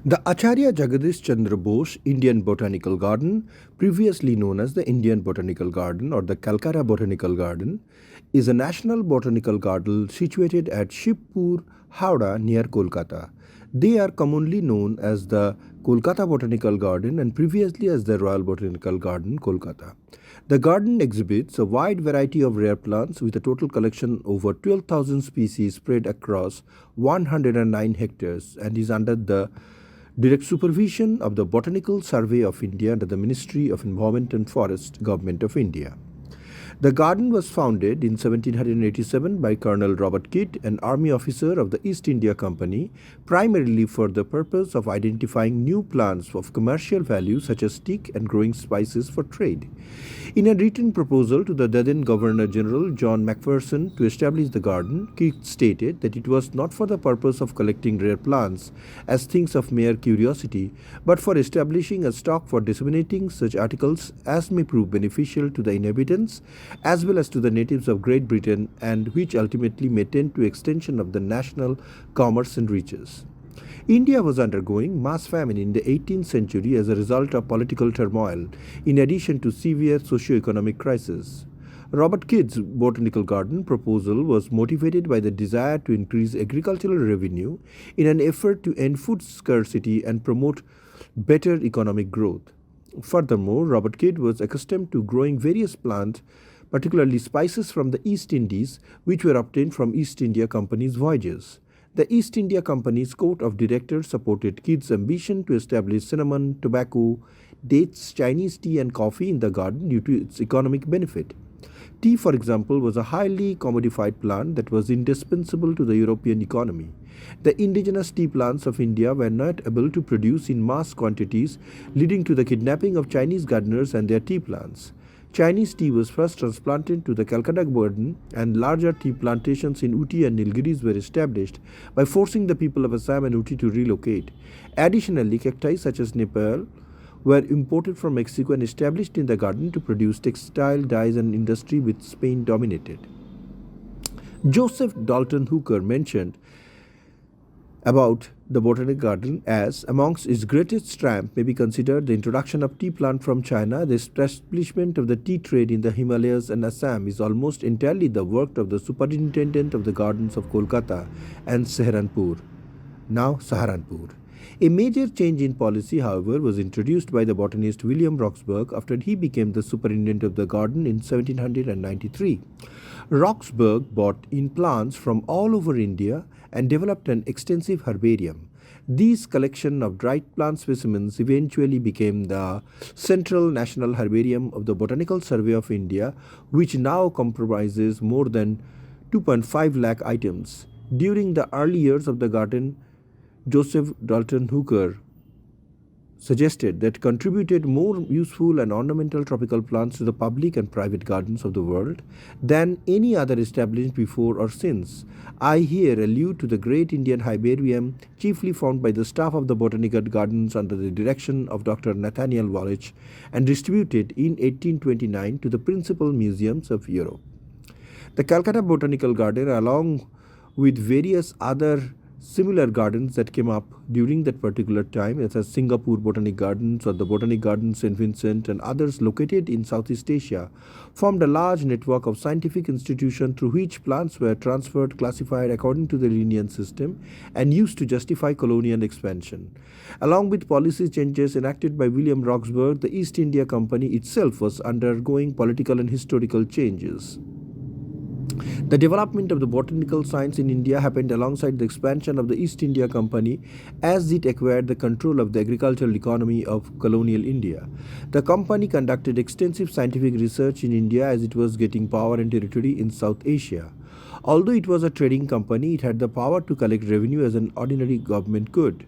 The Acharya Jagadish Chandra Bose Indian Botanical Garden, previously known as the Indian Botanical Garden or the Calcutta Botanical Garden, is a national botanical garden situated at Shibpur Howrah near Kolkata. They are commonly known as the Kolkata Botanical Garden and previously as the Royal Botanical Garden, Kolkata. The garden exhibits a wide variety of rare plants with a total collection over 12,000 species spread across 109 hectares and is under the direct supervision of the Botanical Survey of India under the Ministry of Environment and Forest, Government of India. The garden was founded in 1787 by Colonel Robert Kidd, an army officer of the East India Company, primarily for the purpose of identifying new plants of commercial value such as teak and growing spices for trade. In a written proposal to the then Governor General John Macpherson to establish the garden, Kidd stated that it was not for the purpose of collecting rare plants as things of mere curiosity, but for establishing a stock for disseminating such articles as may prove beneficial to the inhabitants as well as to the natives of Great Britain and which ultimately may tend to extension of the national commerce and riches. India was undergoing mass famine in the 18th century as a result of political turmoil, in addition to severe socio-economic crisis. Robert Kidd's botanical garden proposal was motivated by the desire to increase agricultural revenue in an effort to end food scarcity and promote better economic growth. Furthermore, Robert Kidd was accustomed to growing various plants, particularly spices from the East Indies, which were obtained from East India Company's voyages. The East India Company's Court of Directors supported Kidd's ambition to establish cinnamon, tobacco, dates, Chinese tea and coffee in the garden due to its economic benefit. Tea, for example, was a highly commodified plant that was indispensable to the European economy. The indigenous tea plants of India were not able to produce in mass quantities, leading to the kidnapping of Chinese gardeners and their tea plants. Chinese tea was first transplanted to the Calcutta garden, and larger tea plantations in Ooty and Nilgiris were established by forcing the people of Assam and Ooty to relocate. Additionally, cacti such as Nepal were imported from Mexico and established in the garden to produce textile dyes and industry which Spain dominated. Joseph Dalton Hooker mentioned about the botanical garden as amongst its greatest triumph may be considered the introduction of tea plant from China. The establishment of the tea trade in the Himalayas and Assam is almost entirely the work of the superintendent of the gardens of Kolkata and Saharanpur, now Saharanpur. A major change in policy, however, was introduced by the botanist William Roxburgh after he became the superintendent of the garden in 1793. Roxburgh brought in plants from all over India and developed an extensive herbarium. These collection of dried plant specimens eventually became the Central National Herbarium of the Botanical Survey of India, which now comprises more than 2.5 lakh items. During the early years of the garden, Joseph Dalton Hooker suggested that contributed more useful and ornamental tropical plants to the public and private gardens of the world than any other established before or since. I here allude to the great Indian herbarium, chiefly found by the staff of the Botanical Gardens under the direction of Dr. Nathaniel Wallich and distributed in 1829 to the principal museums of Europe. The Calcutta Botanical Garden, along with various other similar gardens that came up during that particular time, as Singapore Botanic Gardens or the Botanic Gardens St. Vincent and others located in Southeast Asia, formed a large network of scientific institutions through which plants were transferred, classified according to the lineage system and used to justify colonial expansion. Along with policy changes enacted by William Roxburgh, the East India Company itself was undergoing political and historical changes. The development of the botanical science in India happened alongside the expansion of the East India Company as it acquired the control of the agricultural economy of colonial India. The company conducted extensive scientific research in India as it was getting power and territory in South Asia. Although it was a trading company, it had the power to collect revenue as an ordinary government could.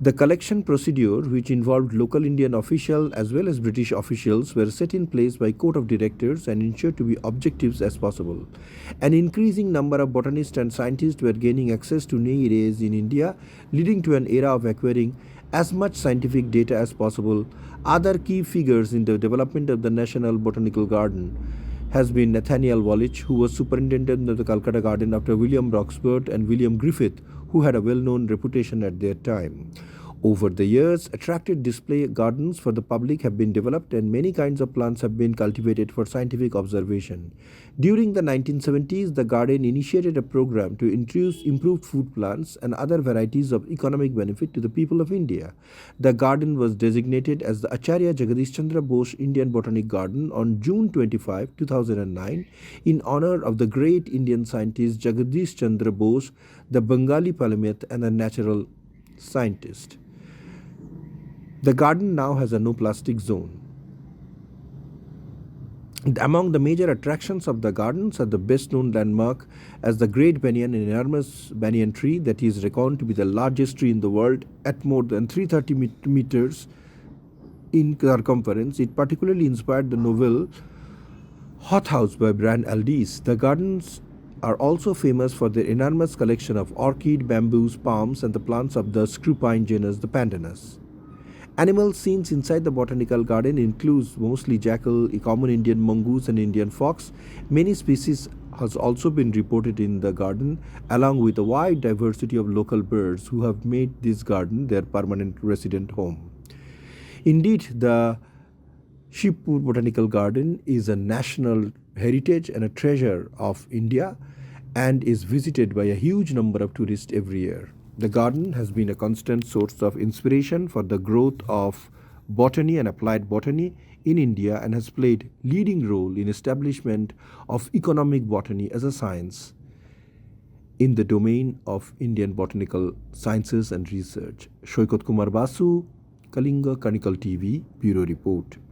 The collection procedure, which involved local Indian officials as well as British officials, were set in place by Court of Directors and ensured to be objective as possible. An increasing number of botanists and scientists were gaining access to new areas in India, leading to an era of acquiring as much scientific data as possible. Other key figures in the development of the National Botanical Garden has been Nathaniel Wallich, who was superintendent of the Calcutta Garden after William Roxburgh, and William Griffith, who had a well-known reputation at their time. Over the years, attractive display gardens for the public have been developed and many kinds of plants have been cultivated for scientific observation. During the 1970s, the garden initiated a program to introduce improved food plants and other varieties of economic benefit to the people of India. The garden was designated as the Acharya Jagadish Chandra Bose Indian Botanic Garden on June 25, 2009 in honor of the great Indian scientist Jagadish Chandra Bose, the Bengali polymath and a natural scientist. The garden now has a no plastic zone. Among the major attractions of the gardens are the best known landmark as the Great Banyan, an enormous banyan tree that is reckoned to be the largest tree in the world at more than 330 meters in circumference. It particularly inspired the novel Hothouse by Brian Aldiss. The gardens are also famous for their enormous collection of orchid, bamboos, palms and the plants of the screw pine genus, the pandanus. Animal scenes inside the botanical garden includes mostly jackal, a common Indian mongoose and Indian fox. Many species has also been reported in the garden, along with a wide diversity of local birds who have made this garden their permanent resident home. Indeed, the Shibpur Botanical Garden is a national heritage and a treasure of India and is visited by a huge number of tourists every year. The garden has been a constant source of inspiration for the growth of botany and applied botany in India and has played leading role in establishment of economic botany as a science in the domain of Indian botanical sciences and research. Shoykot Kumar Basu, Kalinga Chronicle TV, Bureau Report.